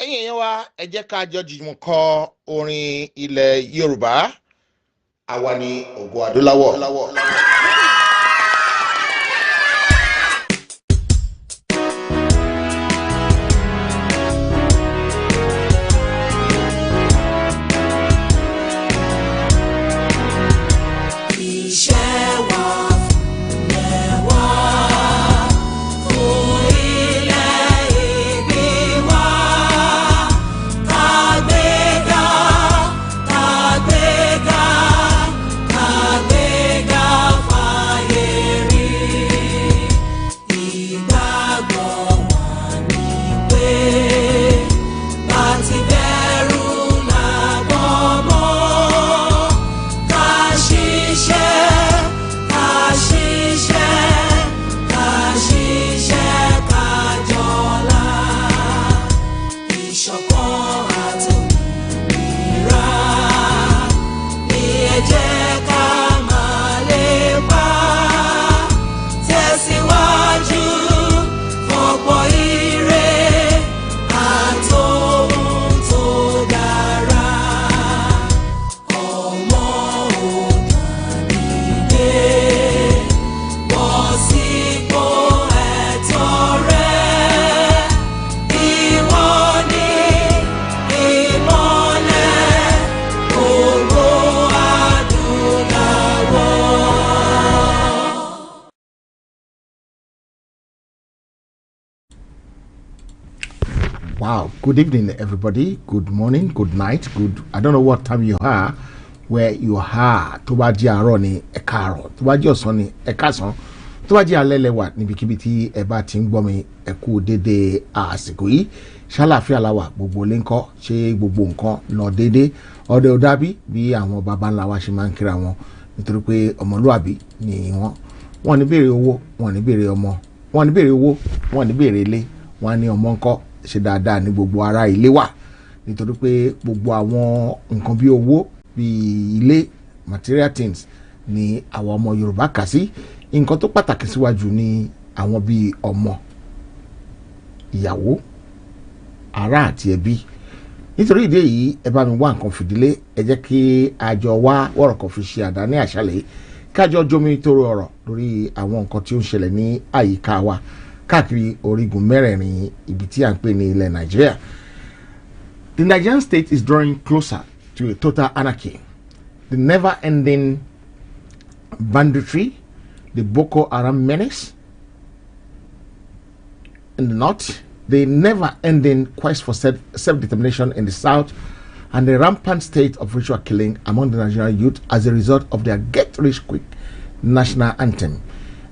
ẹ̀yin èèyàn wa ẹ jẹ́ ká jọ jùmọ̀ kọ orin ilẹ̀ Yorùbá àwa ni ògo adúláwọ̀. Wow, good evening everybody, good morning, good night, I don't know what time you are, where you are. Tó bá jẹ́ àárọ̀ ni ẹ káàárọ̀, tó bá jẹ́ ọ̀sán ni ẹ káàsán, tó bá jẹ́ alẹ́ lẹ́wà níbikíbi tí ẹ bá ti ń gbọ́ mi ẹ kú dédé àsìkò yìí. Ṣàlàáfíà la wà, gbogbo lé ńkọ́, ṣé gbogbo nǹkan lọ dédé, ọdẹ ò dàbí bí àwọn baba ńlá wa ṣe máa ń kíra wọn nítorí pé ọmọlúwàbí ni wọ́n ní béèrè owó, wọ́n ní béèrè ọmọ, wọ́n ní béèrè owó, wọ́n ní béèrè ilé, wọ́n ní ọmọ ńkọ́ ṣe dáadáa ní gbogbo ara ilé wà nítorí pé gbogbo àwọn nǹkan bí owó bí ilé material things ni àwọn ọmọ Yorùbá kà sí nǹkan tó pàtàkì síwájú ní àwọn bí ọmọ ìyàwó ará àti ẹbí. Nítorí ìdí èyí ẹ bá mi wá nǹkan fìdílé, ẹ jẹ́ kí àjọ wá wọ̀rọ̀ kan fi ṣe àdá ní àṣálẹ́ kájọ jomi toro ọ̀rọ̀ lórí àwọn nǹkan tí ó ń ṣẹlẹ̀ ní àyíká wa káàkiri orígun mẹ́rẹ̀ẹ̀rin ibi tí à ń pè ní ilẹ̀ Nàìjíríà. The Nigerian state is drawing closer to a total anarchy. The never-ending banditry, the Boko Haram menace in the north, the never-ending quest for self-determination in the south, and the rampant state of ritual killing among the Nigerian youth as a result of their get-rich-quick national anthem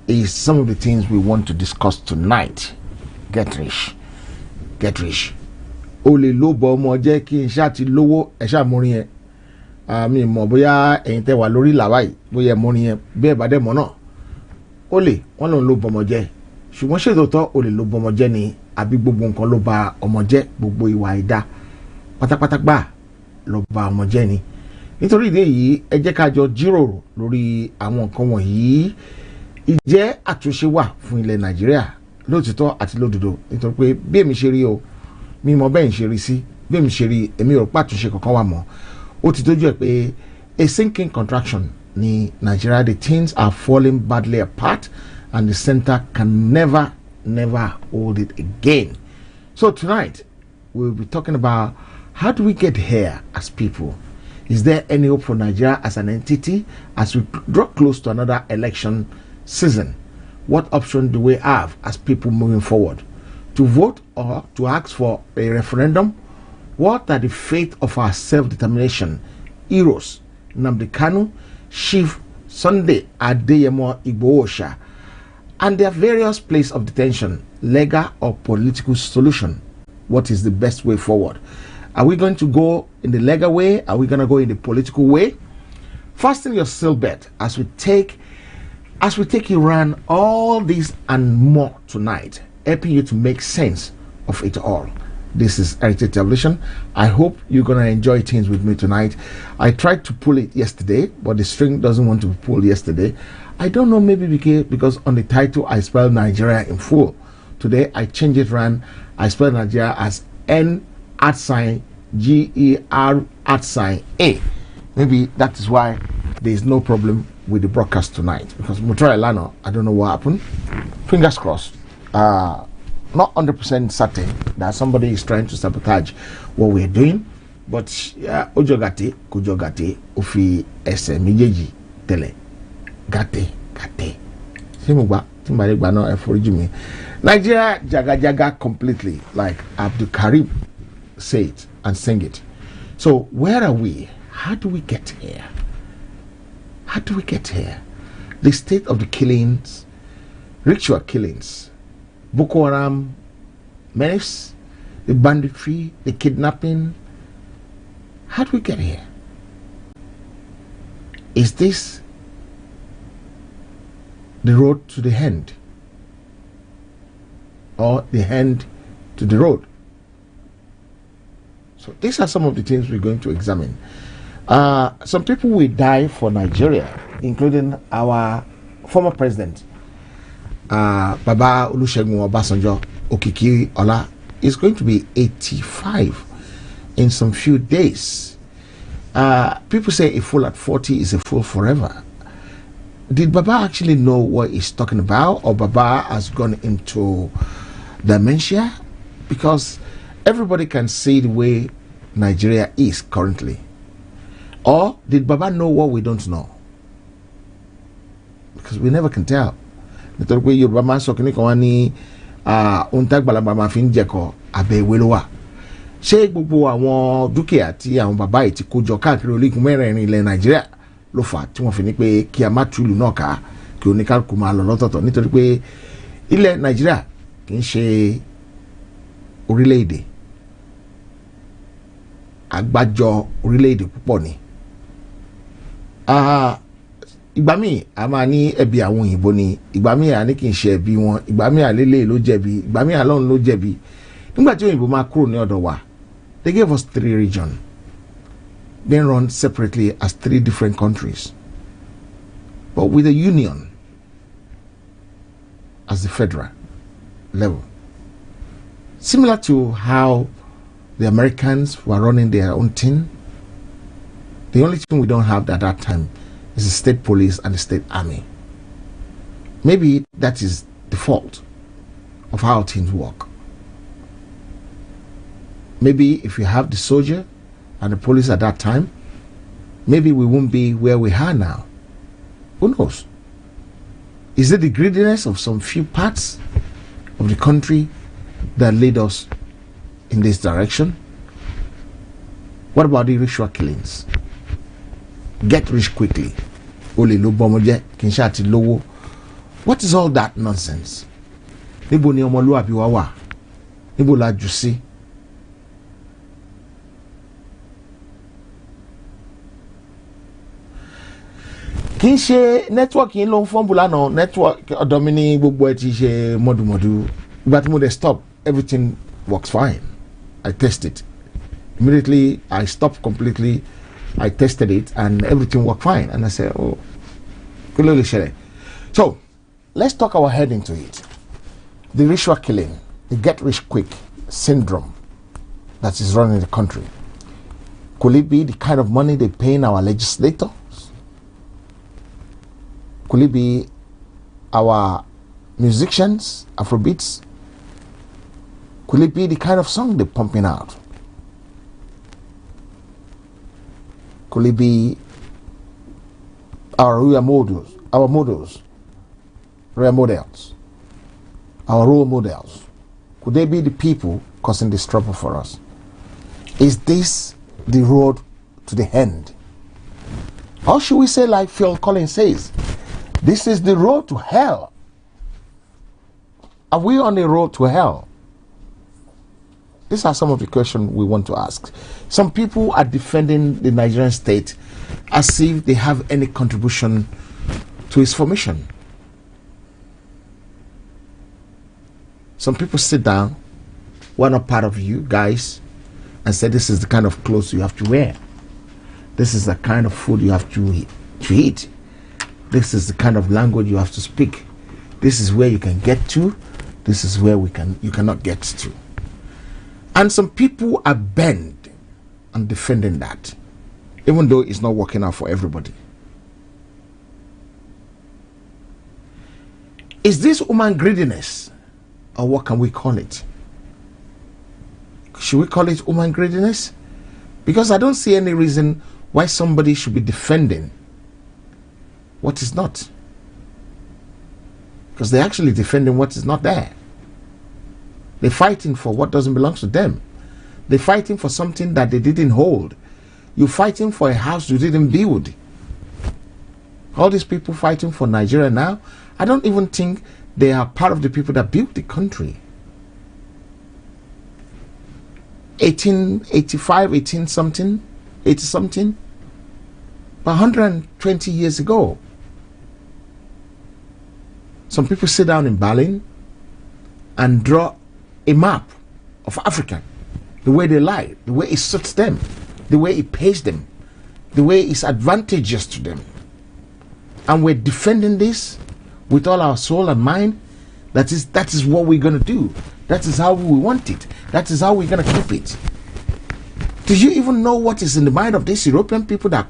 is some of the things we want to discuss tonight. Get rich. Get rich. Olè ló bọ ọmọ jẹ́ kí n ṣá ti lówó ẹ ṣá mórí yẹn. Mi mọ̀ bóyá ẹ̀yin tẹ́ wà lórí làwá yìí bóyá mórí yẹn bẹ́ẹ̀ bá dẹ̀ mọ̀ náà. Olè wọ́n lòun ló bọ ọmọ jẹ́. Ṣùgbọ́n ṣé tòótọ́ olè ló bọ ọmọ jẹ́ ni àbí gbogbo nǹkan ló ba ọmọ jẹ́, gbogbo ìwà ìdá pátápátá gbà ló ba ọmọ jẹ́ ni. Nítorí ìdí èyí ẹ jẹ́ ká jọ jíròrò lórí àwọn nǹkan wọ̀nyí. Ìjẹ́ àtúnṣe wà fún ilẹ̀ Nàìjíríà lóòtítọ́ àti lódodo, nítorí pé bí èmi ṣe rí o mi mọ bẹ́ẹ̀ ń ṣe rí sí, bí èmi ṣe rí èmi ò pàtúnṣe kankan wà mọ́. Ó ti tójú ẹ̀ pé a sinking contraction ní Nigeria, the things are falling badly apart and the center can never hold it again. So tonight we'll be talking about how do we get here as people. Is there any hope for Nigeria as an entity as we draw close to another election season? What option do we have as people moving forward? To vote or to ask for a referendum? What are the fate of our self-determination heroes Nnamdi Kanu, Chief Sunday Adeyemo Igboho, and their various places of detention, legal or political solution? What is the best way forward? Are we going to go in the legal way? Are we going to go in the political way? Fasten your seatbelt as we take you around all this and more tonight, helping you to make sense of it all. This is Heritage Television. I hope you're going to enjoy things with me tonight. I tried to pull it yesterday, but the string doesn't want to be pulled yesterday. I don't know, maybe because on the title I spelled Nigeria in full. Today I changed it around. I spelled Nigeria as N@GER@A. Maybe that is why there is no problem with the broadcast tonight, because Mutura Elano, I don't know what happened. Fingers crossed. Not 100% certain that somebody is trying to sabotage what we're doing, but Ojogate, Kujogate, Ufi Ese Mijeji Tele Gate. Simugba, Timbaregba no me. Nigeria jaga completely, like Abdul Karim say it and sing it. So where are we? How do we get here? How do we get here? The state of the killings, ritual killings, Boko Haram menace, the banditry, the kidnapping. How do we get here? Is this the road to the end? Or the end to the road? So these are some of the things we're going to examine. Some people will die for Nigeria, including our former president, Baba Olusegun Obasanjo Okiki Ola, is going to be 85 in some few days. People say a fool at 40 is a fool forever. Did Baba actually know what he's talking about, or Baba has gone into dementia? Because everybody can see the way Nigeria is currently. Or did Baba know what we don't know? Because we never can tell. Nítorí pé Yorùbá máa ń sọ kíní kan wá ní ohun tágbàlagbà máa fi ń jẹ̀kọ abẹ́ ìwé ló wà. Ṣé gbogbo àwọn dúkìá tí àwọn bàbá yìí ti kó jọ káàkiri orígun mẹ́rẹ̀ẹ̀rin ilẹ̀ Nàìjíríà ló fà tí wọ́n fi ní pé kí a má tú ìlú náà ká, kí oníkálukú máa lọ lọ́tọ̀ọ̀tọ̀, nítorí pé ilẹ̀ Nàìjíríà kì í ṣe orílẹ̀-èdè, àgbájọ orílẹ̀-èdè púpọ̀ ni. Ìgbà míì a máa ní ẹ̀bi àwọn òyìnbó ni, ìgbà míì a ní kì í ṣe ẹ̀bi wọn, ìgbà míì àlélẹ̀ ló jẹ̀bi, ìgbà míì àlọ́run ló jẹ̀bi. Nígbà tí òyìnbó máa kúrò ní ọ̀dọ̀ wa, they gave us 3 regions being run separately as 3 different countries, but with a union as the federal level, similar to how the Americans were running their own thing. The only thing we don't have at that time is the state police and the state army. Maybe that is the fault of how things work. Maybe if you have the soldier and the police at that time, maybe we won't be where we are now. Who knows? Is it the greediness of some few parts of the country that lead us in this direction? What about the ritual killings? Get rich quickly. Ole lo bomoje, kinshati lowo. What is all that nonsense? Níbo ni Omoluwabi wa wà? Níbo la jù sí? Kì í ṣe network yìí ló ń fọ́nbù lánàá, network ọ̀dọ̀ mi ní gbogbo ẹ̀ ti ṣe mọ́dùmọ́dù. Ìgbà tí mo dé stop, everything works fine. I tested. Immediately I stopped completely. I tested it and everything worked fine. And I said, oh, clearly share. So let's talk our head into it. The ritual killing, the get rich quick syndrome that is running the country. Could it be the kind of money they pay in our legislators? Could it be our musicians, Afrobeats? Could it be the kind of song they're pumping out? Could it be our role models, our role models? Could they be the people causing this trouble for us? Is this the road to the end? Or should we say, like Phil Collins says, this is the road to hell? Are we on the road to hell? These are some of the questions we want to ask. Some people are defending the Nigerian state as if they have any contribution to its formation. Some people sit down, we're not part of you guys, and say this is the kind of clothes you have to wear. This is the kind of food you have to eat. This is the kind of language you have to speak. This is where you can get to. This is where you cannot get to. And some people are bent on defending that, even though it's not working out for everybody. Is this human greediness, or what can we call it? Should we call it human greediness? Because I don't see any reason why somebody should be defending what is not. Because they're actually defending what is not there. They're fighting for what doesn't belong to them. They're fighting for something that they didn't hold. You're fighting for a house you didn't build. All these people fighting for Nigeria now, I don't even think they are part of the people that built the country. 1885, 80 something, about 120 years ago. Some people sit down in Berlin and draw a map of Africa, the way they like, the way it suits them, the way it pays them, the way it's advantageous to them. And we're defending this with all our soul and mind. That is what we're going to do. That is how we want it. That is how we're going to keep it. Do you even know what is in the mind of these European people that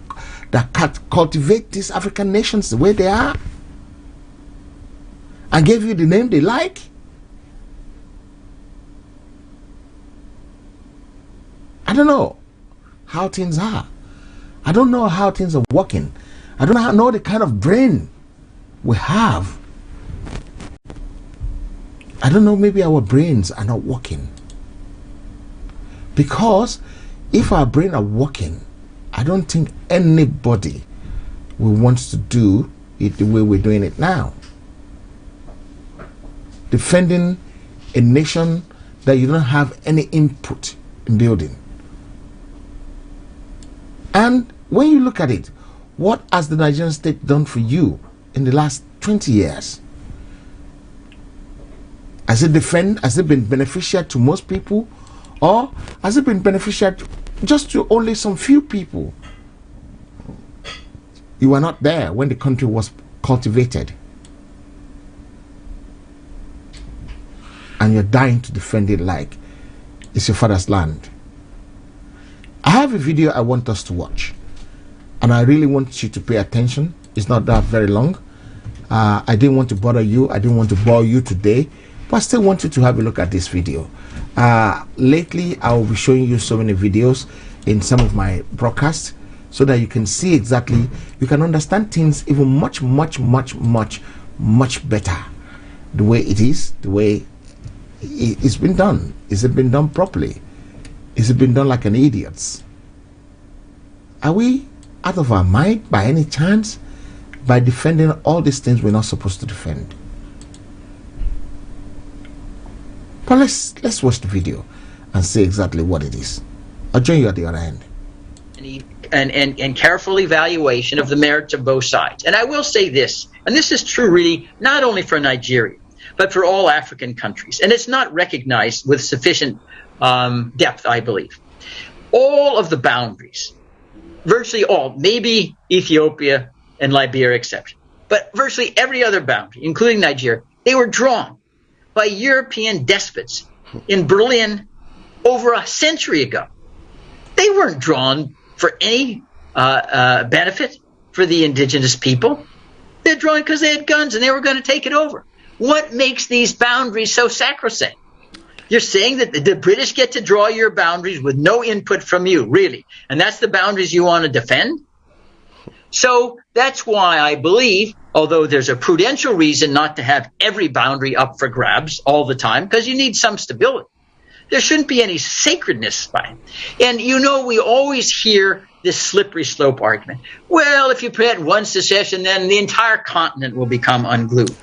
cultivate these African nations the way they are? And gave you the name they like? I don't know how things are. I don't know how things are working. I don't know the kind of brain we have. I don't know, maybe our brains are not working. Because if our brains are working, I don't think anybody will want to do it the way we're doing it now. Defending a nation that you don't have any input in building. And when you look at it, what has the Nigerian state done for you in the last 20 years? Has it been beneficial to most people, or has it been beneficial just to only some few people? You were not there when the country was cultivated, and you're dying to defend it like it's your father's land. I have a video I want us to watch, and I really want you to pay attention. It's not that very long. I didn't want to bother you. I didn't want to bore you today, but I still want you to have a look at this video. Lately, I will be showing you so many videos in some of my broadcasts so that you can see exactly, you can understand things even much better. The way it is, the way it's been done. Is it been done properly? Is it been done like an idiot? Are we out of our mind by any chance by defending all these things we're not supposed to defend? But let's watch the video and see exactly what it is. I'll join you at the other end. And careful evaluation of the merits of both sides. And I will say this, and this is true really not only for Nigeria, but for all African countries. And it's not recognized with sufficient depth, I believe. All of the boundaries, virtually all, maybe Ethiopia and Liberia exception, but virtually every other boundary, including Nigeria, they were drawn by European despots in Berlin over a century ago. They weren't drawn for any benefit for the indigenous people. They're drawn because they had guns and they were going to take it over. What makes these boundaries so sacrosanct? You're saying that the British get to draw your boundaries with no input from you, really, and that's the boundaries you want to defend? So that's why I believe, although there's a prudential reason not to have every boundary up for grabs all the time, because you need some stability, there shouldn't be any sacredness by it. And you know, we always hear this slippery slope argument. Well, if you prevent one secession, then the entire continent will become unglued.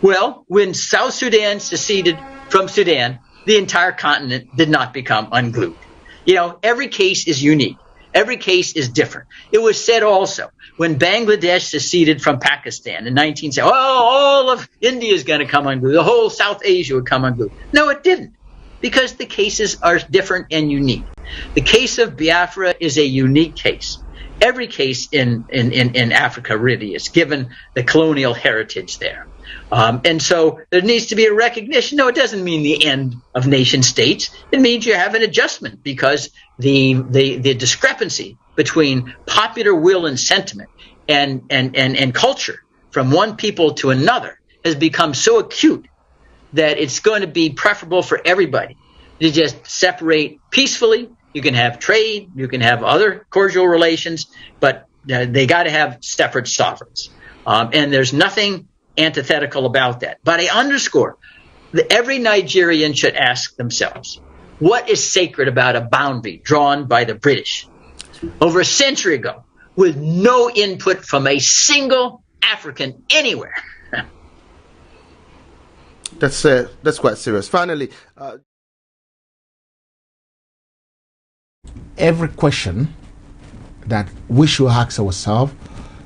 Well, when South Sudan seceded from Sudan, the entire continent did not become unglued. You know, every case is unique. Every case is different. It was said also when Bangladesh seceded from Pakistan in 1970, oh, all of India is going to come unglued. The whole South Asia would come unglued. No, it didn't, because the cases are different and unique. The case of Biafra is a unique case. Every case in Africa really is, given the colonial heritage there. And so there needs to be a recognition. No, it doesn't mean the end of nation states. It means you have an adjustment, because the discrepancy between popular will and sentiment and culture from one people to another has become so acute that it's going to be preferable for everybody to just separate peacefully. You can have trade, you can have other cordial relations, but they got to have separate sovereigns. And there's nothing antithetical about that. But I underscore that every Nigerian should ask themselves, what is sacred about a boundary drawn by the British over a century ago with no input from a single African anywhere? That's quite serious. Finally, every question that we should ask ourselves,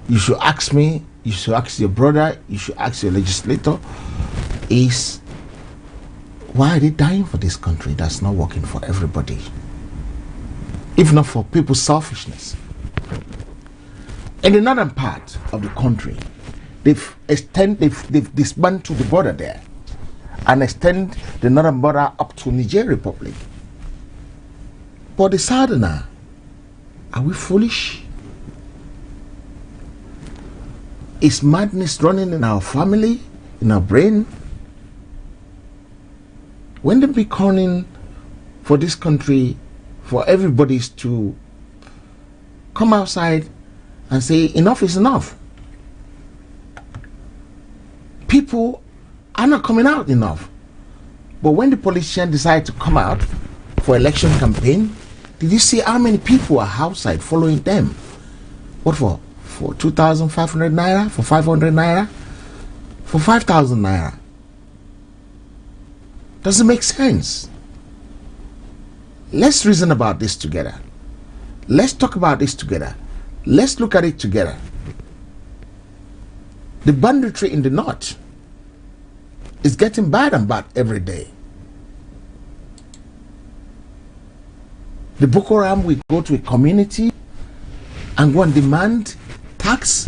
you should ask me, you should ask your brother, you should ask your legislator, is why are they dying for this country that's not working for everybody? If not for people's selfishness. In the northern part of the country, they've dismantled the border there and extend the northern border up to Niger Republic. But the southerner, are we foolish? Is madness running in our family, in our brain? When they be calling for this country, for everybody to come outside and say enough is enough, people are not coming out enough. But when the politicians decide to come out for election campaign, did you see how many people are outside following them? What for? For 2,500 naira? For 500 naira? For 5,000 naira? Doesn't make sense. Let's reason about this together. Let's talk about this together. Let's look at it together. The banditry in the north is getting bad and bad every day. The Boko Haram will go to a community and go and demand tax.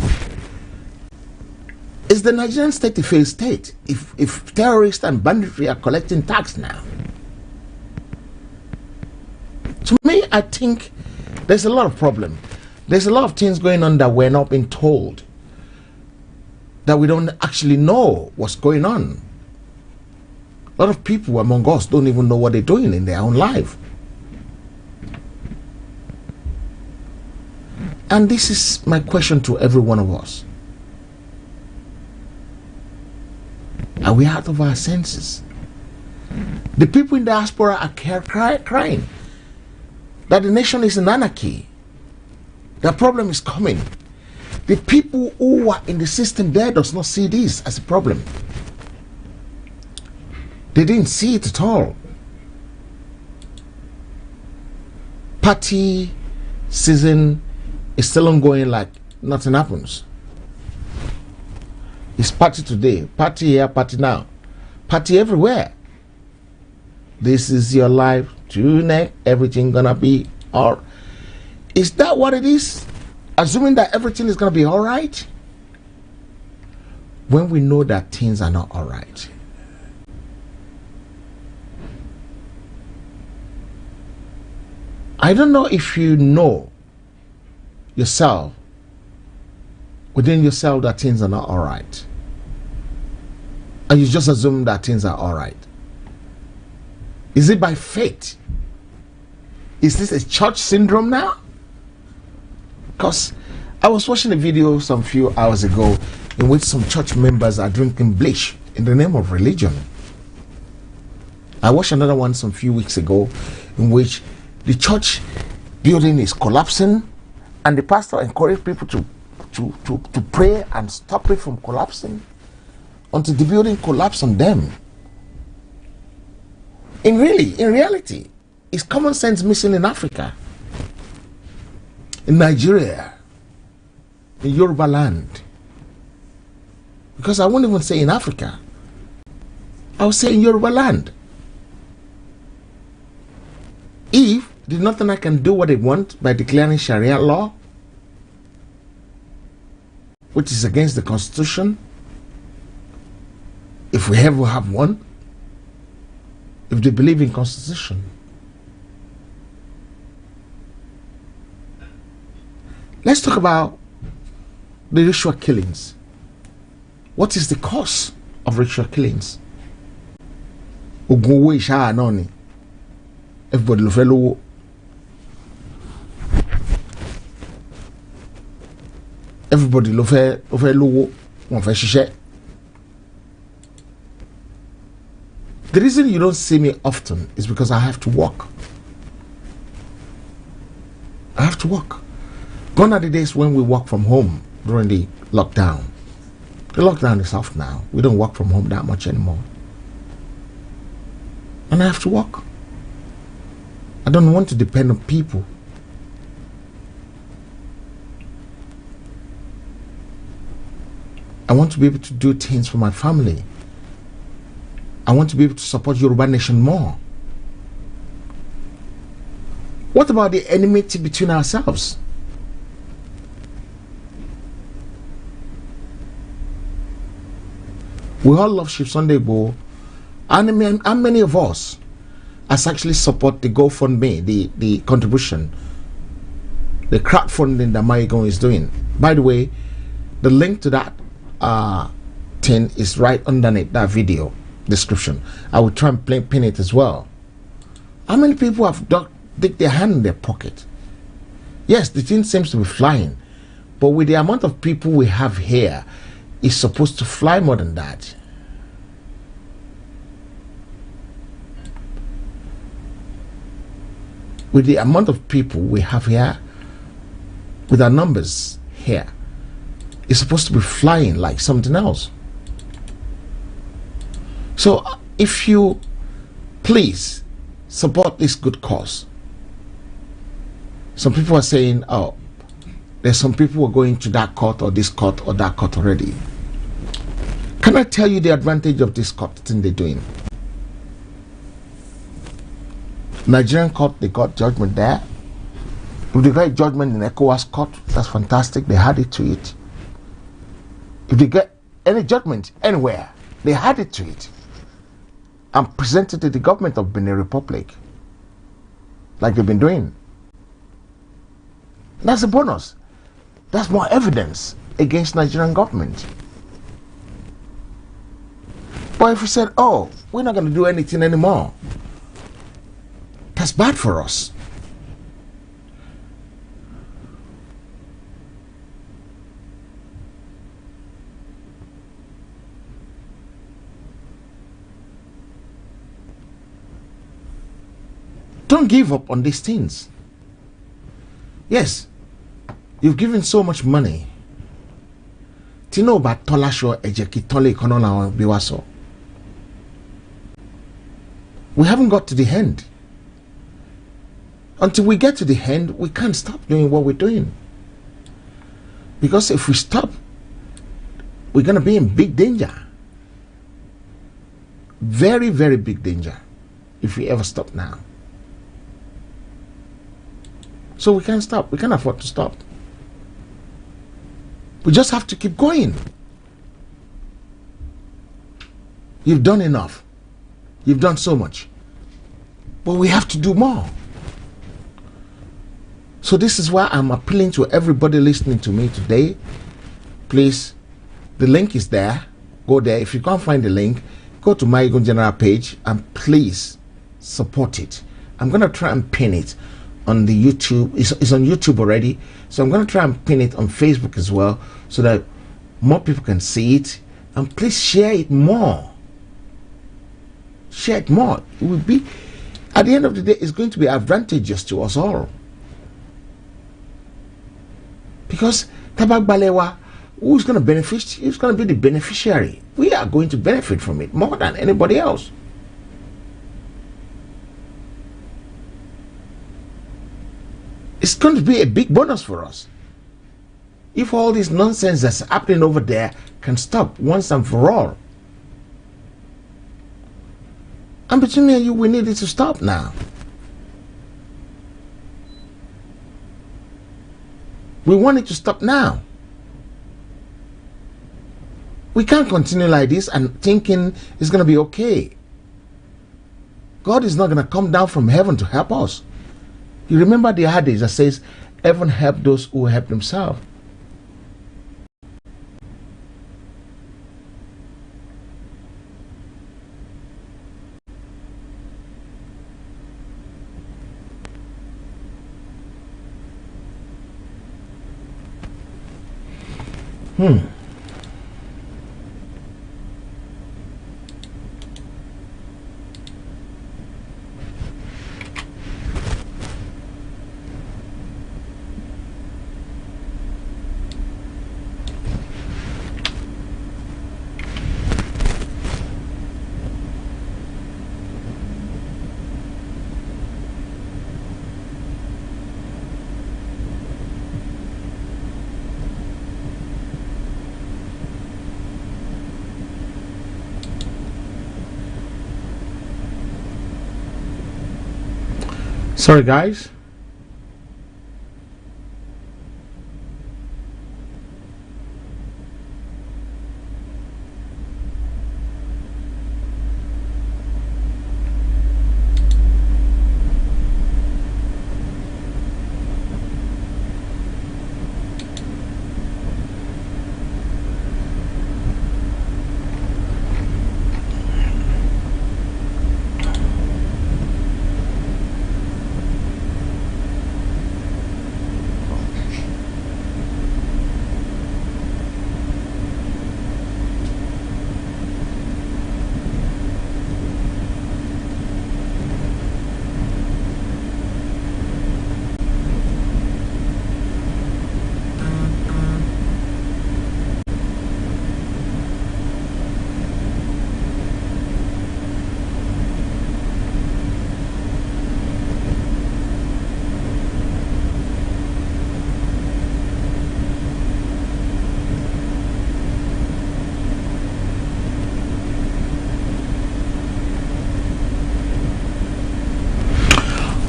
Is the Nigerian state a failed state if terrorists and banditry are collecting tax now? To me, I think there's a lot of problem. There's a lot of things going on that we're not being told, that we don't actually know what's going on. A lot of people among us don't even know what they're doing in their own life. And this is my question to every one of us. Are we out of our senses? The people in diaspora are crying that the nation is in anarchy. The problem is coming. The people who are in the system there does not see this as a problem. They didn't see it at all. Party season is still ongoing like nothing happens. It's party today, party here, party now, party everywhere. This is your life, tonight, everything gonna be all. Is that what it is? Assuming that everything is gonna be all right? When we know that things are not all right. I don't know if you know yourself, within yourself, that things are not all right. And you just assume that things are all right. Is it by faith? Is this a church syndrome now? Because I was watching a video some few hours ago in which some church members are drinking bleach in the name of religion. I watched another one some few weeks ago in which the church building is collapsing and the pastor encouraged people to pray and stop it from collapsing until the building collapsed on them. In reality, is common sense missing in Africa, in Nigeria, in Yoruba land? Because I won't even say in Africa, I would say in Yoruba land. If the Northerners can do what they want by declaring Sharia law, which is against the Constitution, if we ever have one, if they believe in Constitution. Let's talk about the ritual killings. What is the cause of ritual killings? Ogunwo isha anoni. Everybody lo fẹ́ lówó. Everybody lo fẹ́ lówó. Wọ́n fẹ́ ṣiṣẹ́. The reason you don't see me often is because I have to work. I have to work. Gone are the days when we work from home during the lockdown. The lockdown is off now. We don't work from home that much anymore. And I have to work. I don't want to depend on people. I want to be able to do things for my family. I want to be able to support Yoruba Nation more. What about the enmity between ourselves? We all love Chief Sunday Igboho. How many of us has actually support the GoFundMe, the contribution, the crowdfunding that Maigon is doing? By the way, the link to that thing is right underneath that video description. I will try and pin it as well. How many people have dig their hand in their pocket? Yes, the thing seems to be flying, but with the amount of people we have here, it's supposed to fly more than that. With the amount of people we have here, with our numbers here, it's supposed to be flying like something else. So if you please support this good cause. Some people are saying, oh, there's some people who are going to that court or this court or that court already. Can I tell you the advantage of this court thing they're doing? Nigerian court, they got judgment there. If they get judgment in ECOWAS court, that's fantastic. They had it to it. If they get any judgment anywhere, they had it to it and presented to the government of Benin Republic, like they've been doing. That's a bonus. That's more evidence against Nigerian government. But if we said, oh, we're not going to do anything anymore, that's bad for us. Don't give up on these things. Yes, You've given so much money. Tino ba tolasho ejeki tole konola biwaso. We haven't got to the end. Until we get to the end, we can't stop doing what we're doing. Because if we stop, we're going to be in big danger. Very, very big danger if we ever stop now. So we can't stop. We can't afford to stop. We just have to keep going. You've done enough. You've done so much. But we have to do more. So this is why I'm appealing to everybody listening to me today. Please, the link is there. Go there. If you can't find the link, go to my general page and please support it. I'm going to try and pin it on the YouTube. It's on YouTube already. So I'm going to try and pin it on Facebook as well so that more people can see it. And please share it more. Share it more. It will be, at the end of the day, it's going to be advantageous to us all. Because Tabak Balewa, who's going to benefit? Who's going to be the beneficiary? We are going to benefit from it more than anybody else. It's going to be a big bonus for us. If all this nonsense that's happening over there can stop once and for all. And between me and you, we need it to stop now. We want it to stop now. We can't continue like this and thinking it's going to be okay. God is not going to come down from heaven to help us. You remember the hadith that says, heaven help those who help themselves. Sorry guys.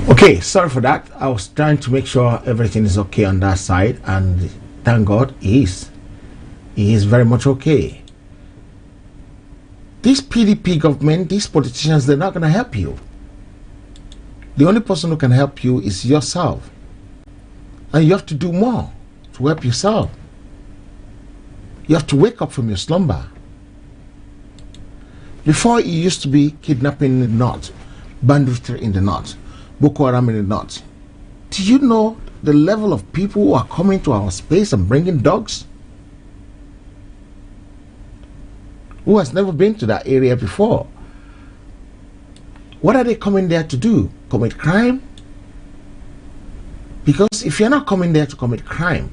Okay, sorry for that. I was trying to make sure everything is okay on that side, and thank God he is. He is very much okay. This PDP government, these politicians, they're not going to help you. The only person who can help you is yourself. And you have to do more to help yourself. You have to wake up from your slumber. Before, it used to be kidnapping in the north, banditry in the north, Boko Haram in the north. Do you know the level of people who are coming to our space and bringing dogs? Who has never been to that area before? What are they coming there to do? Commit crime? Because if you're not coming there to commit crime,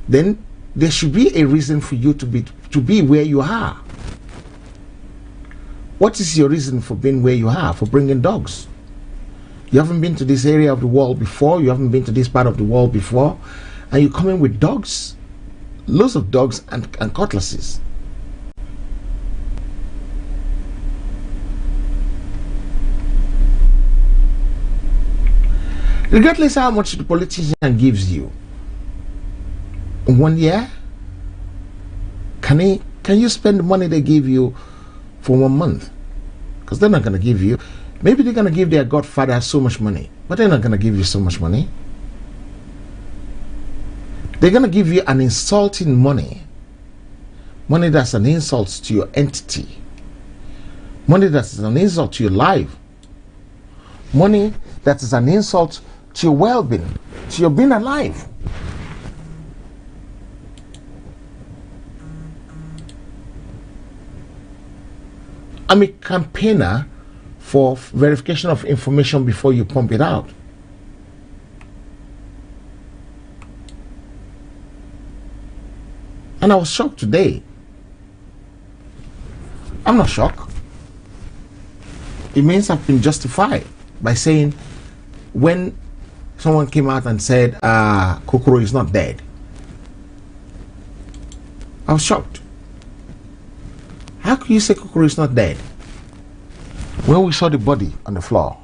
then there should be a reason for you to be where you are. What is your reason for being where you are, for bringing dogs? You haven't been to this area of the world before, you haven't been to this part of the world before, and you come in with dogs, loads of dogs and cutlasses. Regardless how much the politician gives you in 1 year, can you spend the money they give you for 1 month? Because they're not going to give you. Maybe they're going to give their godfather so much money, but they're not going to give you so much money. They're going to give you an insulting money that's an insult to your entity, money that is an insult to your life, money that is an insult to your well-being, to your being alive. I'm a campaigner for verification of information before you pump it out. And I was shocked today. I'm not shocked. It means I've been justified by saying when someone came out and said Kokoro is not dead, I was shocked. How can you say Kokoro is not dead when we saw the body on the floor,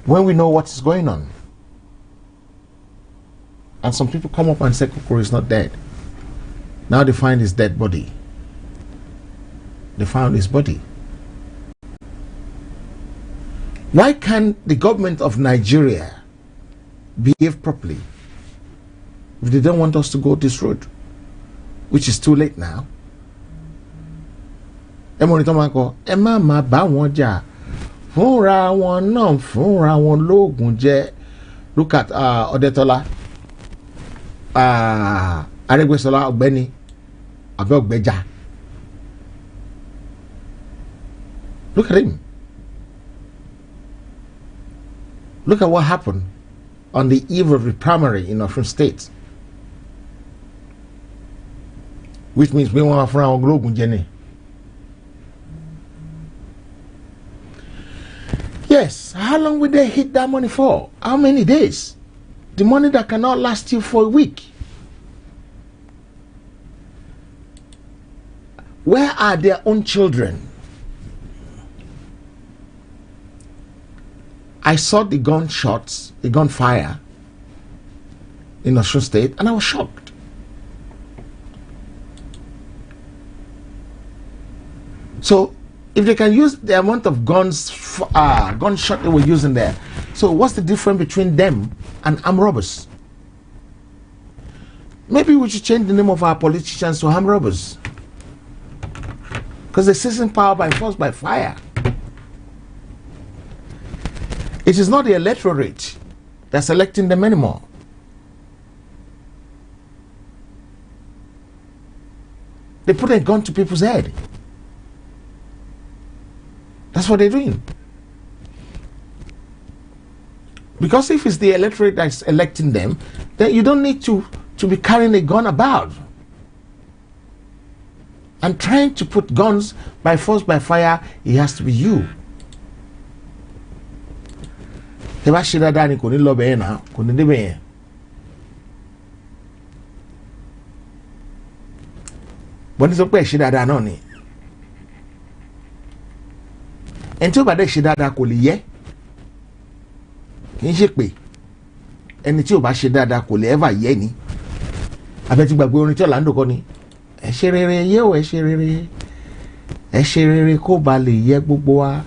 when we know what is going on? And some people come up and say Kokoro is not dead. Now they find his dead body. They found his body. Why can't the government of Nigeria behave properly if they don't want us to go this road, which is too late now? Ẹ mọ̀ ní tọ́ máa kọ, ẹ má máa bá wọn jà, fúnra wọn náà fúnra wọn lóògùn jẹ. Look at Ọdẹ́tọ́lá, Arẹ́gbẹ́ṣọlá ọ̀gbẹ́ni àbẹ́ ọ̀gbẹ́jà. Look at him. Look at what happened on the eve of the primary in Osun State, which means we want to fúnra wọn lóògùn jẹ ni. Yes, how long will they hit that money for? How many days? The money that cannot last you for a week. Where are their own children? I saw the gunshots, the gunfire in Osun State, and I was shocked. So, if they can use the amount of gunshot they were using there, so what's the difference between them and armed robbers? Maybe we should change the name of our politicians to armed robbers, because they're seizing power by force, by fire. It is not the electorate that's electing them anymore. They put a gun to people's head. That's what they're doing. Because if it's the electorate that's electing them, then you don't need to be carrying a gun about and trying to put guns by force, by fire. It has to be you. Tẹ́ bá ṣe dáadáa ni kò ní lọ bẹ́ẹ̀ náà, kò ní débẹ̀ yẹn. Bọ́n ní sọ pé ẹ̀ ṣe dáadáa náà ni. Ẹni tí ó bá dẹ̀ ṣe dáadáa kò lè yẹ. Kì í ṣe pé ẹni tí ó bá ṣe dáadáa kò lè ever yẹ ni. Abẹ́tí gbàgbé orin tí Orlando kọ ni. Ẹ ṣe rere yẹ o, ẹ ṣe rere. Ẹ ṣe rere kó ba lè yẹ gbogbo wa.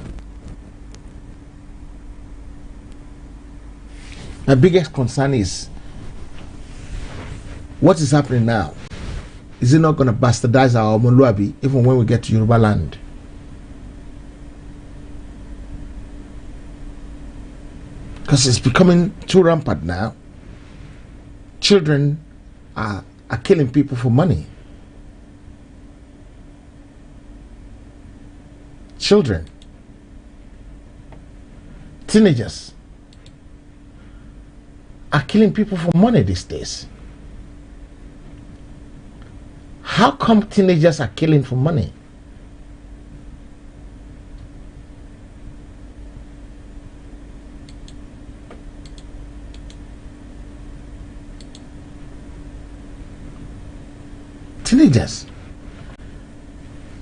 My biggest concern is what is happening now. Is it not going to bastardize our Omoluwabi even when we get to Yoruba land? Because it's becoming too rampant now. Children are killing people for money. Children. Teenagers are killing people for money these days. How come teenagers are killing for money? Teenagers.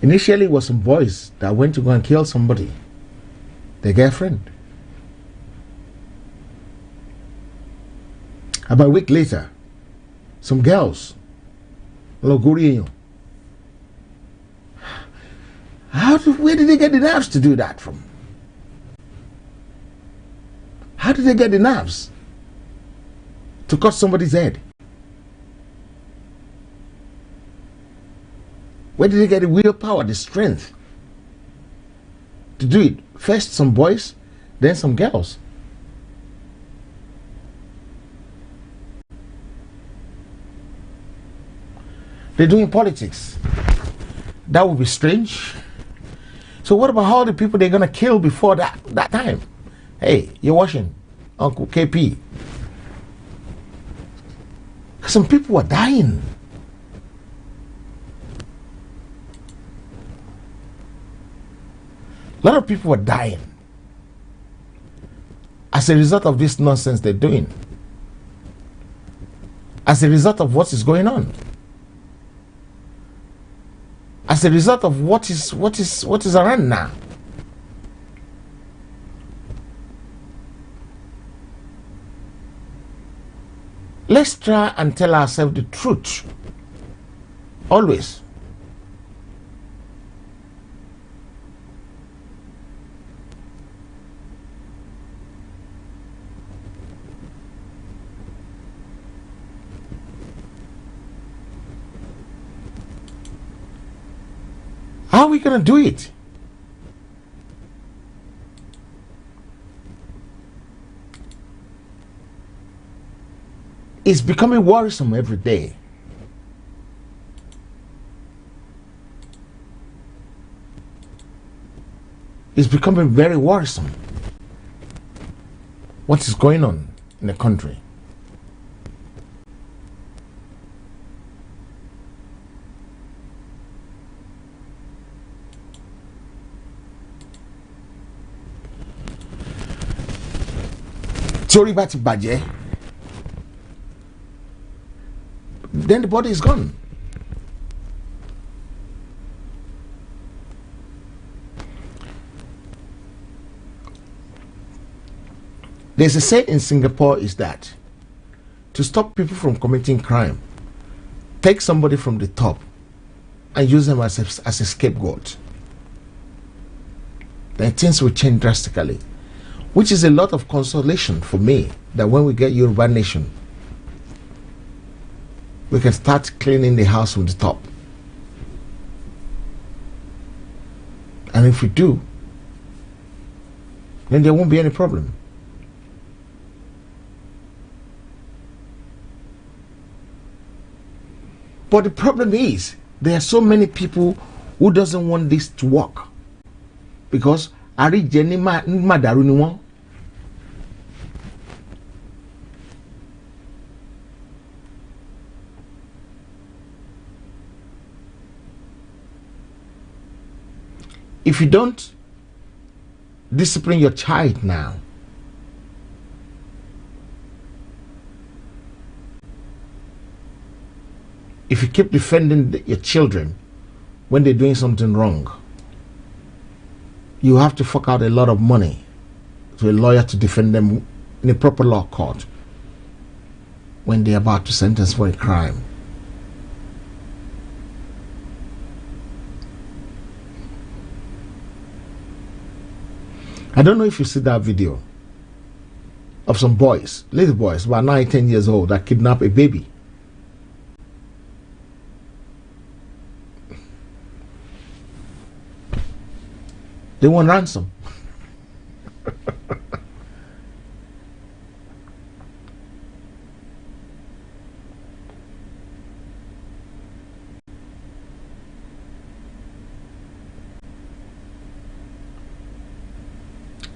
Initially, it was some boys that went to go and kill somebody, their girlfriend. About a week later, some girls, where did they get the nerves to do that from? How did they get the nerves to cut somebody's head? Where did they get the willpower, the strength to do it? First some boys, then some girls. They're doing politics. That would be strange. So what about all the people they're gonna kill before that time? Hey, you're watching Uncle KP. Some people are dying. A lot of people are dying as a result of this nonsense they're doing, as a result of what is going on, as a result of what is around now. Let's try and tell ourselves the truth always. How are we going to do it? It's becoming worrisome every day. It's becoming very worrisome. What is going on in the country? Sorry about it, Baje. Then the body is gone. There's a saying in Singapore is that to stop people from committing crime, take somebody from the top and use them as a scapegoat. Then things will change drastically. Which is a lot of consolation for me that when we get Yoruba Nation, we can start cleaning the house from the top. And if we do, then there won't be any problem. But the problem is, there are so many people who doesn't want this to work. Because if you don't discipline your child now, if you keep defending your children when they're doing something wrong, you have to fork out a lot of money to a lawyer to defend them in a proper law court when they're about to sentence for a crime. I don't know if you see that video of some boys, little boys, about 9, 10 years old, that kidnap a baby. They want ransom.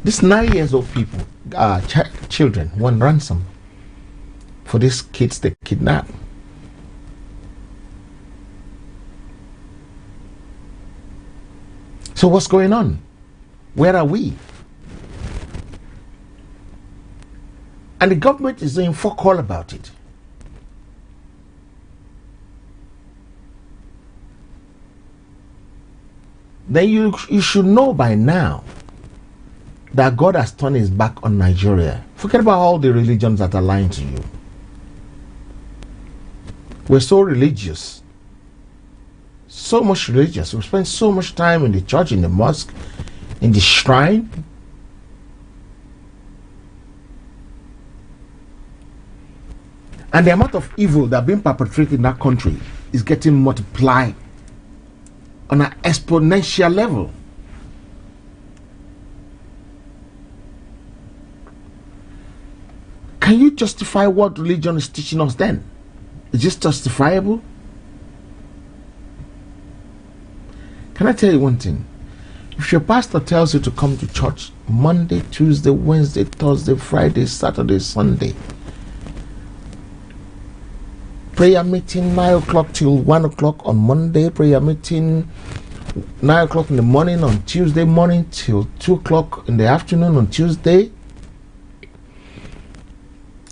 These 9 years old people, children, want ransom for these kids they kidnap. So what's going on? Where are we? And the government is saying fuck all about it. Then you should know by now that God has turned his back on Nigeria. Forget about all the religions that are lying to you. We're so religious. So much religious. We spend so much time in the church, in the mosque, in the shrine. And the amount of evil that being perpetrated in that country is getting multiplied on an exponential level. Can you justify what religion is teaching us then? Is this justifiable? Can I tell you one thing? If your pastor tells you to come to church Monday, Tuesday, Wednesday, Thursday, Friday, Saturday, Sunday, prayer meeting 9 o'clock till 1 o'clock on Monday, prayer meeting 9 o'clock in the morning on Tuesday morning till 2 o'clock in the afternoon on Tuesday,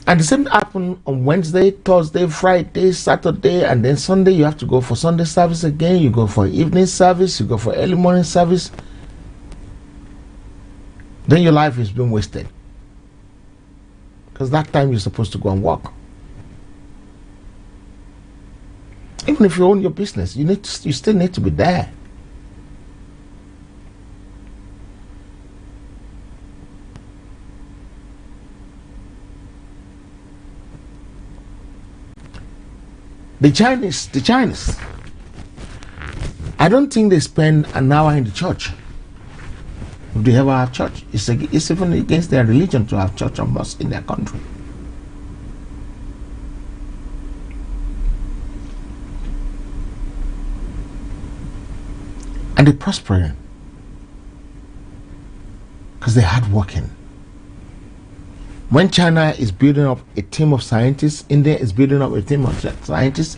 and the same happen on Wednesday, Thursday, Friday, Saturday, and then Sunday you have to go for Sunday service again, you go for evening service, you go for early morning service, then your life is being wasted. Because that time you're supposed to go and work. Even if you own your business, you still need to be there. The Chinese, I don't think they spend an hour in the church. If they ever have church, it's even against their religion to have church or mosque in their country. And they're prospering because they're hardworking. When China is building up a team of scientists, India is building up a team of scientists.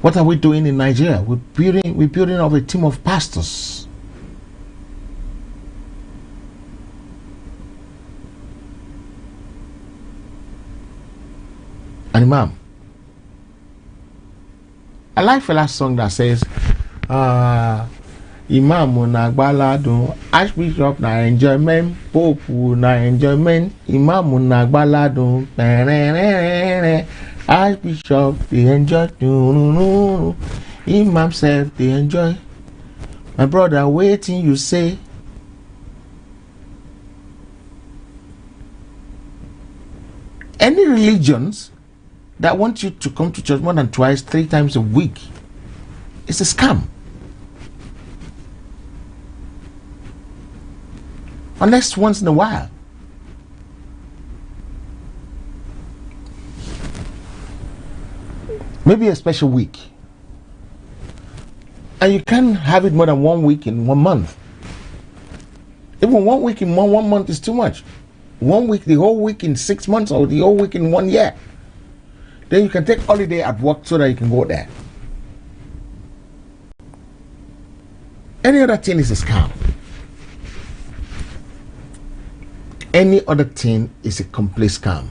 What are we doing in Nigeria? We're building up a team of pastors. An imam. I like the last song that says, Imam na gbaladu, Archbishop na enjoyment, Pope na enjoyment, Imam na gbaladu, Archbishop they enjoy, Imam said they enjoy. My brother, waiting you say. Any religions that want you to come to church more than twice, 3 times a week, it's a scam. Unless once in a while. Maybe a special week. And you can't have it more than 1 week in 1 month. Even 1 week in one month is too much. 1 week, the whole week in 6 months, or the whole week in 1 year. Then you can take holiday at work so that you can go there. Any other thing is a scam. Any other thing is a complete scam.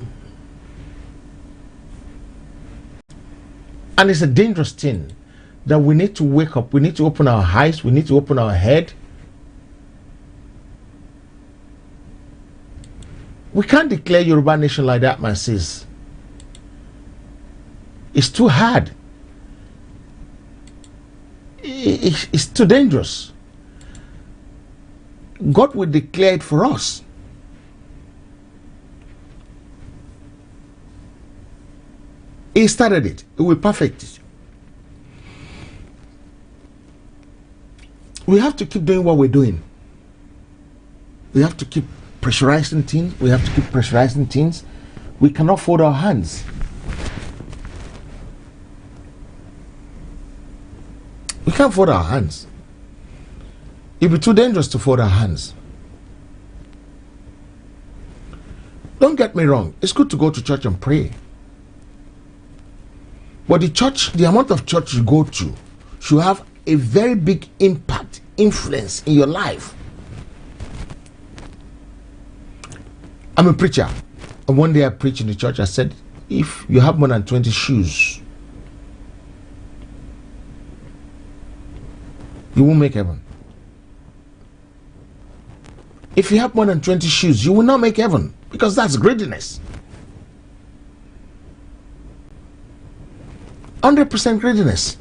And it's a dangerous thing that we need to wake up. We need to open our eyes. We need to open our head. We can't declare Yoruba nation like that, man says. It's too hard. It's too dangerous. God will declare it for us. He started it. He will perfect it. We have to keep doing what we're doing. We have to keep pressurizing things. We have to keep pressurizing things. We cannot fold our hands. We can't fold our hands. It'd be too dangerous to fold our hands. Don't get me wrong. It's good to go to church and pray. But the amount of church you go to should have a very big impact influence in your life. I'm a preacher, and one day I preached in the church. I said, if you have more than 20 shoes, you won't make heaven. If you have more than 20 shoes, you will not make heaven, because that's greediness. 100% greediness.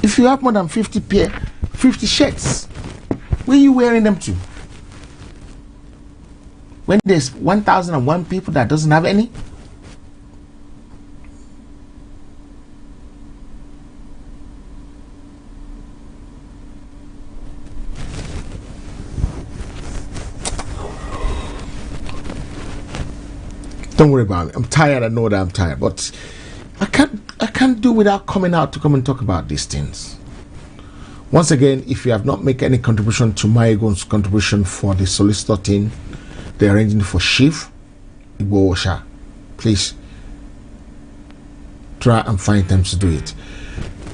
If you have more than 50 shirts, where are you wearing them to? When there's 1,001 people that doesn't have any? Don't worry about it. I'm tired. I know that I'm tired, but I can't do without coming out to come and talk about these things. Once again, if you have not made any contribution to Maegon's contribution for the solicitor team, they're arranging for Chief Igbo Osha, please try and find time to do it.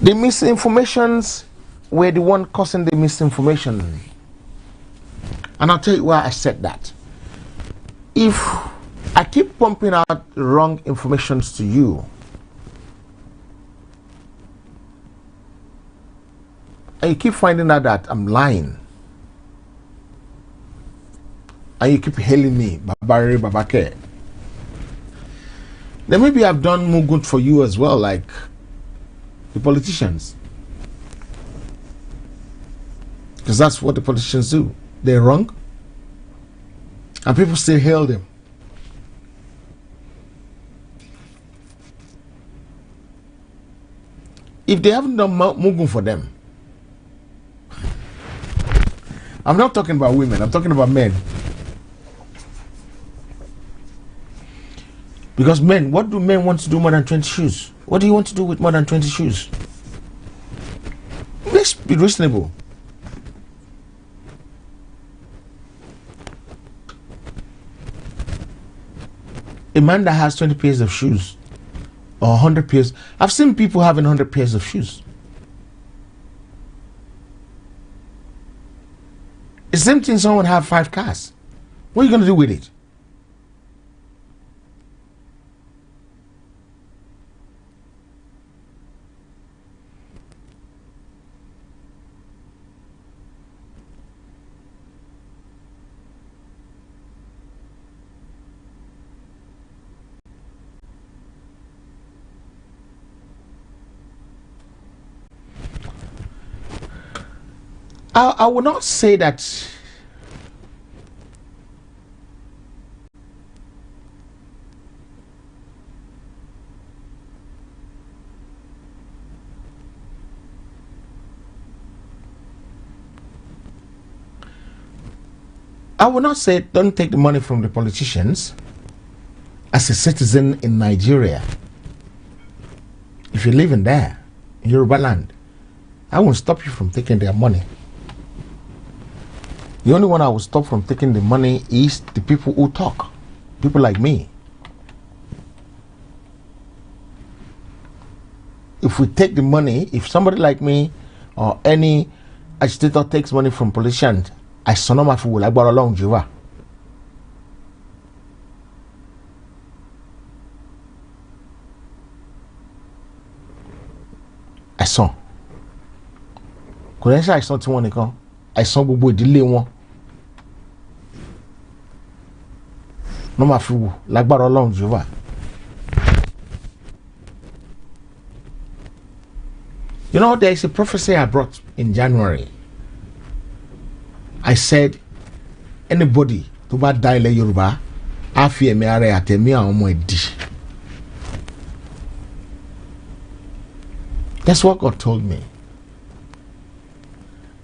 The misinformations were the one causing the misinformation, and I'll tell you why I said that. If I keep pumping out wrong informations to you, and you keep finding out that I'm lying, and you keep hailing me, Babari Babake, then maybe I've done more good for you as well, like the politicians. Because that's what the politicians do. They're wrong, and people still hail them. If they haven't done Mugun for them, I'm not talking about women, I'm talking about men. Because men, what do men want to do more than 20 shoes? What do you want to do with more than 20 shoes? Let's be reasonable. A man that has 20 pairs of shoes, or 100 pairs, I've seen people having 100 pairs of shoes. It's the same thing someone have 5 cars. What are you going to do with it? I will not say that don't take the money from the politicians. As a citizen in Nigeria, if you're living there, in Yoruba land, I won't stop you from taking their money. The only one I will stop from taking the money is the people who talk. People like me. If we take the money, if somebody like me or any agitator takes money from politicians, I son of my fool, like bar along Jiva. I saw. Could I saw to one nìkan? I saw gbogbo ìdílé wọn. No ma fi wò lágbára Ọlọ́run Jehovah. You know, there is a prophecy I brought in January. I said, anybody tó bá dá ilẹ̀ Yorùbá á fi ẹ̀mí ara ẹ̀ àtẹ̀mí àwọn ọmọ ẹ̀ dì. That's what God told me.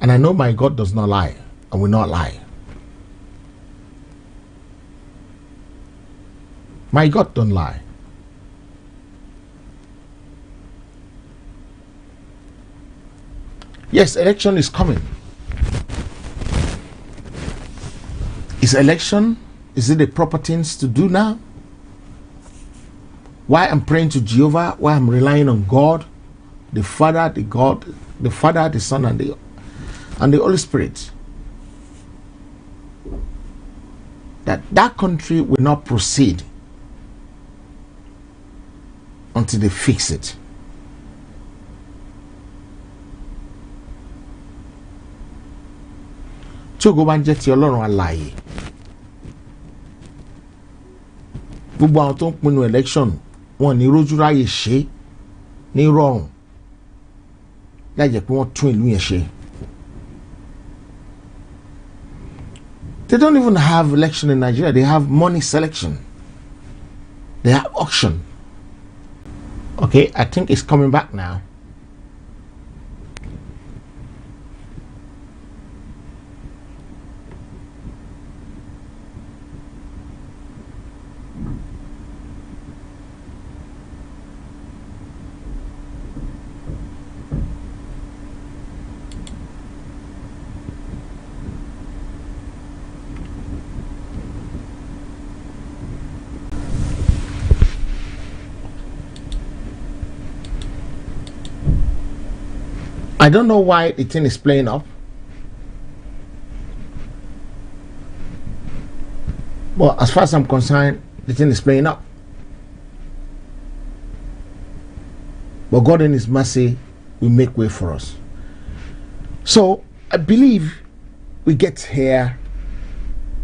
And I know my God does not lie and will not lie. My God don't lie. Yes, election is coming. Is election, is it the proper things to do now? Why I'm praying to Jehovah, why I'm relying on God, the Father, the God, the Father, the Son, and and the Holy Spirit that that country will not proceed until they fix it. Tí ògo bá ń jẹ́ ti Ọlọ́run alààyè, gbogbo àwọn tó ń pinnu election wọn ní rójú ráyè ṣe ní rọrùn láì jẹ́ pé wọ́n tún ìlú yẹn ṣe. They don't even have election in Nigeria. They have money selection. They have auction. Okay, I think it's coming back now. I don't know why the thing is playing up. Well, as far as I'm concerned, the thing is playing up. But God in His mercy will make way for us. So I believe we get here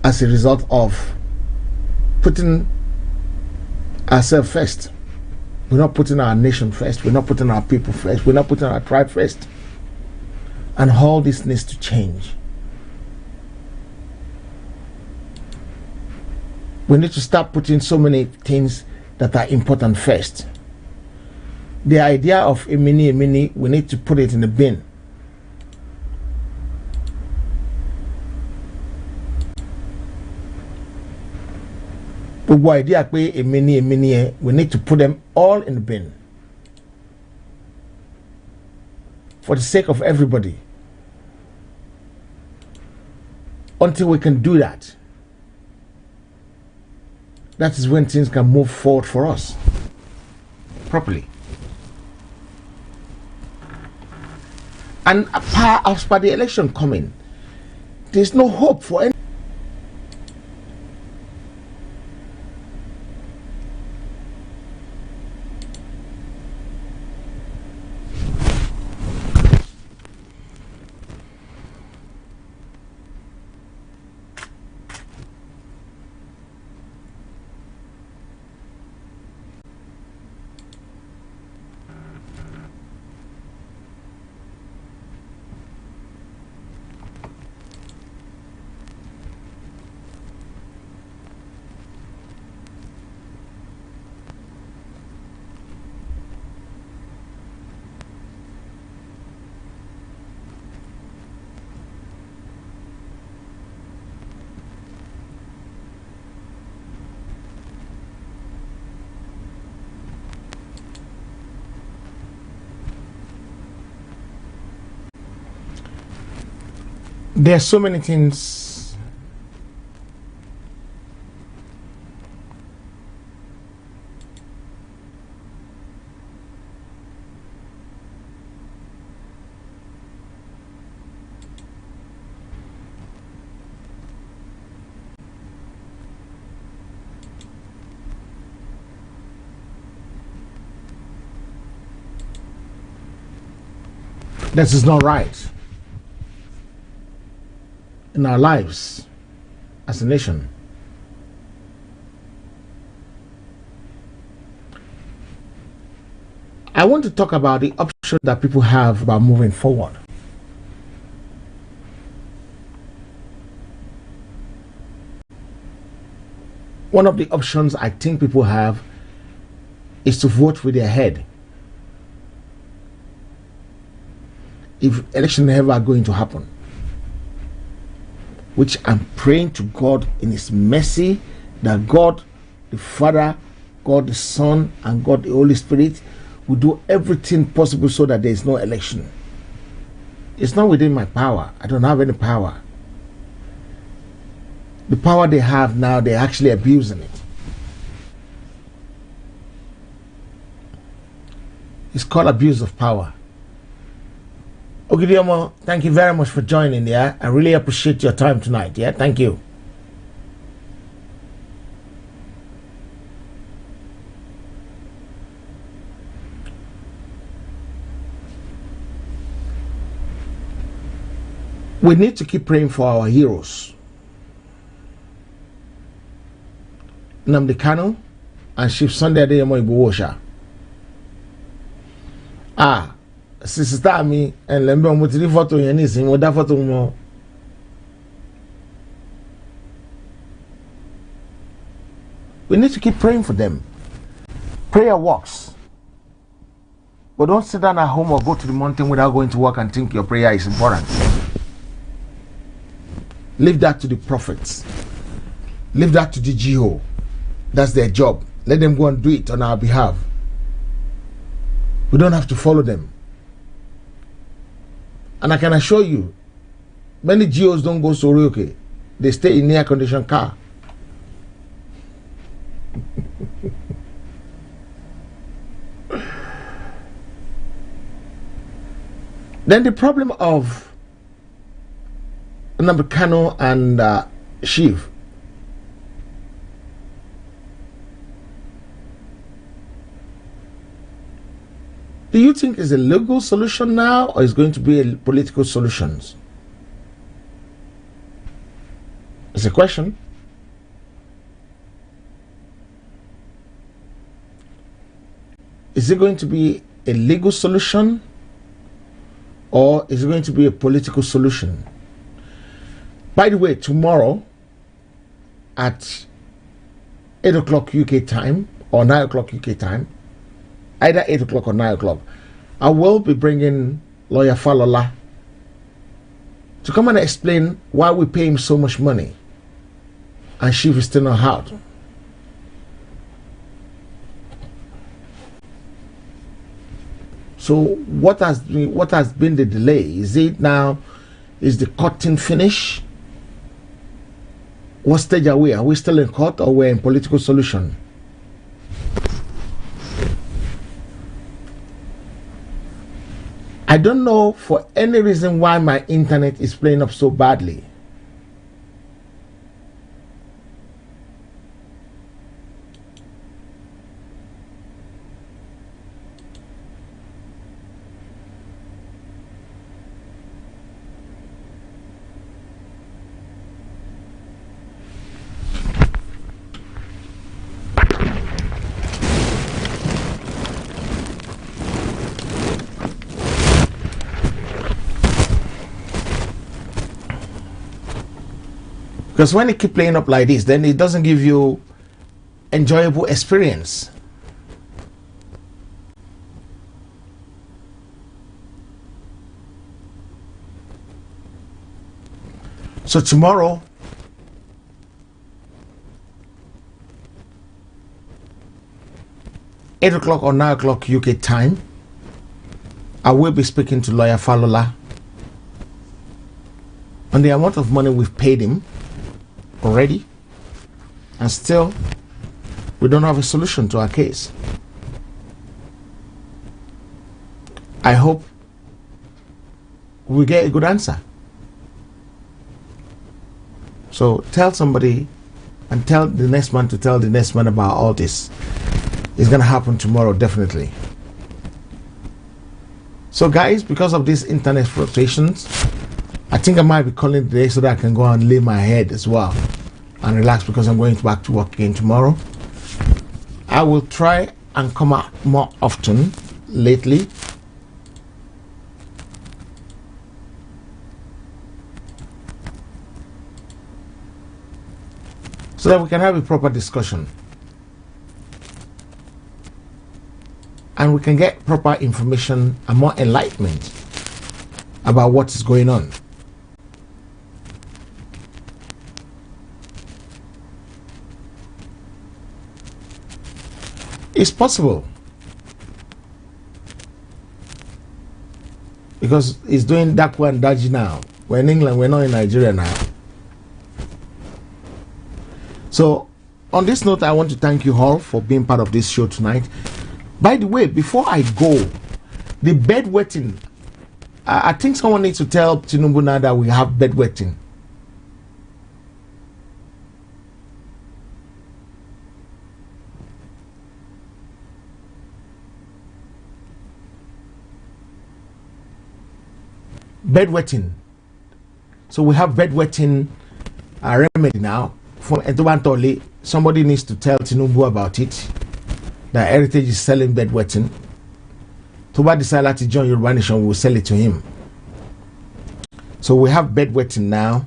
as a result of putting ourselves first. We're not putting our nation first. We're not putting our people first. We're not putting our tribe first. And all this needs to change. We need to start putting so many things that are important first. The idea of a mini, we need to put it in the bin. Gbogbo idea pé a mini, we need to put them all in the bin. For the sake of everybody. Until we can do that, that is when things can move forward for us properly. And as per the election coming, there's no hope for any. There are so many things that is not right in our lives as a nation. I want to talk about the option that people have about moving forward. One of the options I think people have is to vote with their head. If election ever going to happen, which I'm praying to God in His mercy that God the Father, God the Son, and God the Holy Spirit will do everything possible so that there is no election. It's not within my power. I don't have any power. The power they have now, they're actually abusing it. It's called abuse of power. Ogidiomo, thank you very much for joining. Yeah, I really appreciate your time tonight. Yeah, thank you. We need to keep praying for our heroes. Nnamdi Kanu and Chief Sunday Adeyemo Igboho. Sister me and lembe omo ti ri photo yen nisin mo da photo mo. We need to keep praying for them. Prayer works. But don't sit down at home or go to the mountain without going to work and think your prayer is important. Leave that to the prophets. Leave that to the GO. That's their job. Let them go and do it on our behalf. We don't have to follow them. And I can assure you, many GOs don't go Sorioke. They stay in air-conditioned car. Then the problem of Nnamdi Kanu and Chief. Do you think it's a legal solution now, or is going to be a political solution? It's a question. Is it going to be a legal solution, or is it going to be a political solution? By the way, tomorrow at 8 o'clock UK time or 9 o'clock UK time, either 8 o'clock or 9 o'clock, I will be bringing Lawyer Falola to come and explain why we pay him so much money and Chief is still not out. So what has been the delay? Is it now, is the courting finished? What stage are we? Are we still in court, or we're in political solution? I don't know for any reason why my internet is playing up so badly. Because when it keep playing up like this, then it doesn't give you enjoyable experience. So tomorrow, eight o'clock or 9 o'clock UK time, I will be speaking to Lawyer Falola on the amount of money we've paid him already, and still we don't have a solution to our case. I hope we get a good answer. So tell somebody and tell the next man to tell the next man about all this. It's gonna happen tomorrow, definitely. So guys, because of these internet fluctuations, I think I might be calling today so that I can go and lay my head as well and relax, because I'm going back to work again tomorrow. I will try and come out more often lately. So that we can have a proper discussion. And we can get proper information and more enlightenment about what is going on. It's possible, because it's doing Dakwa and Daji now. We're in England, we're not in Nigeria now. So on this note, I want to thank you all for being part of this show tonight. By the way, before I go, the bedwetting I think someone needs to tell Tinubu now that we have bedwetting. Bedwetting. So we have bedwetting remedy now. From Entobantoli, somebody needs to tell Tinubu about it. That Heritage is selling bedwetting. Toba decided to join Yoruba Nation, we will sell it to him. So we have bedwetting now.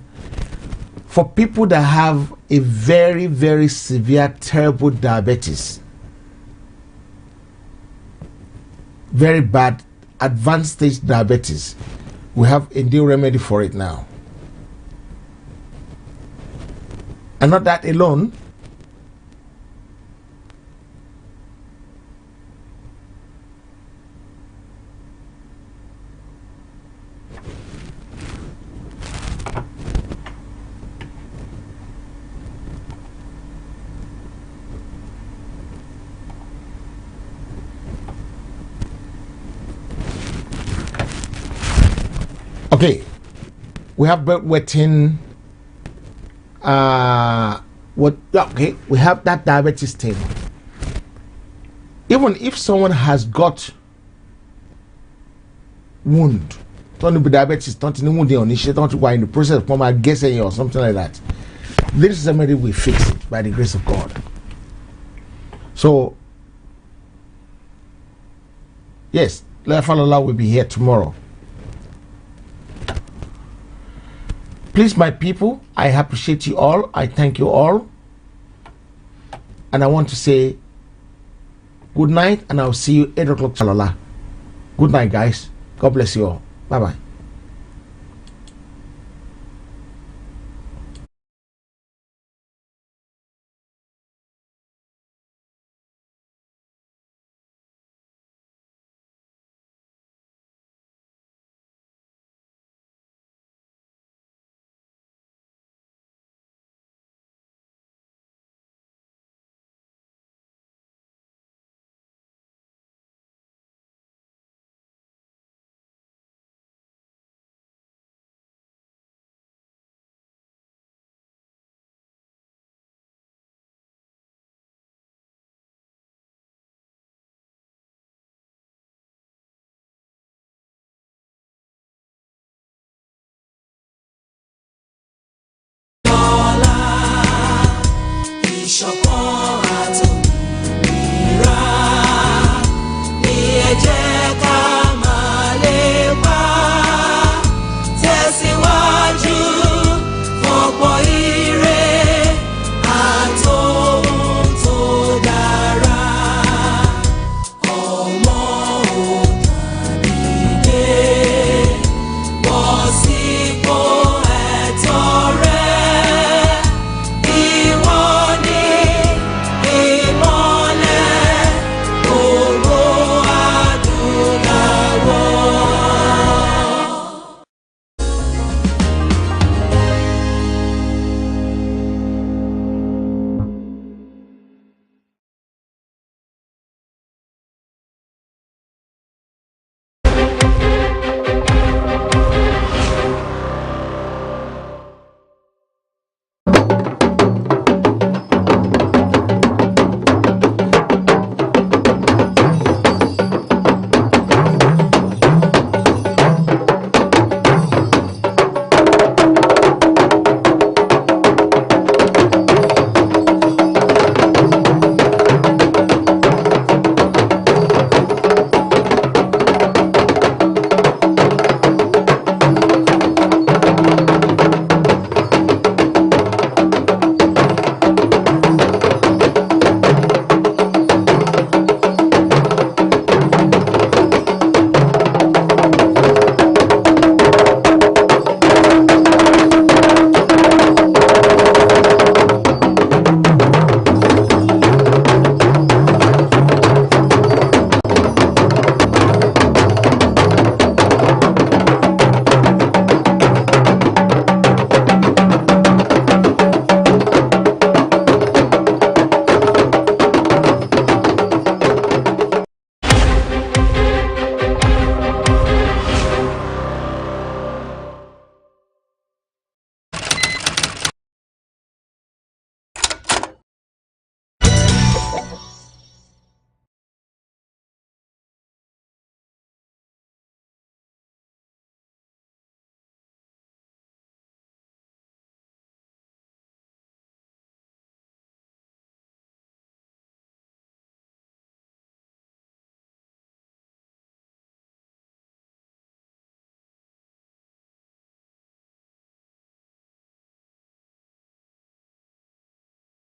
For people that have a very, very severe, terrible diabetes, very bad, advanced stage diabetes, we have a new remedy for it now. And not that alone, okay, we have bedwetting. Okay, we have that diabetes thing. Even if someone has got wound, don't be diabetes, don't wound on it, don't go in the process of my guessing or something like that. This is remedy we fix it by the grace of God. So yes, Lafalala will be here tomorrow. Please, my people, I appreciate you all. I thank you all. And I want to say good night, and I'll see you 8 o'clock. Good night, guys. God bless you all. Bye-bye.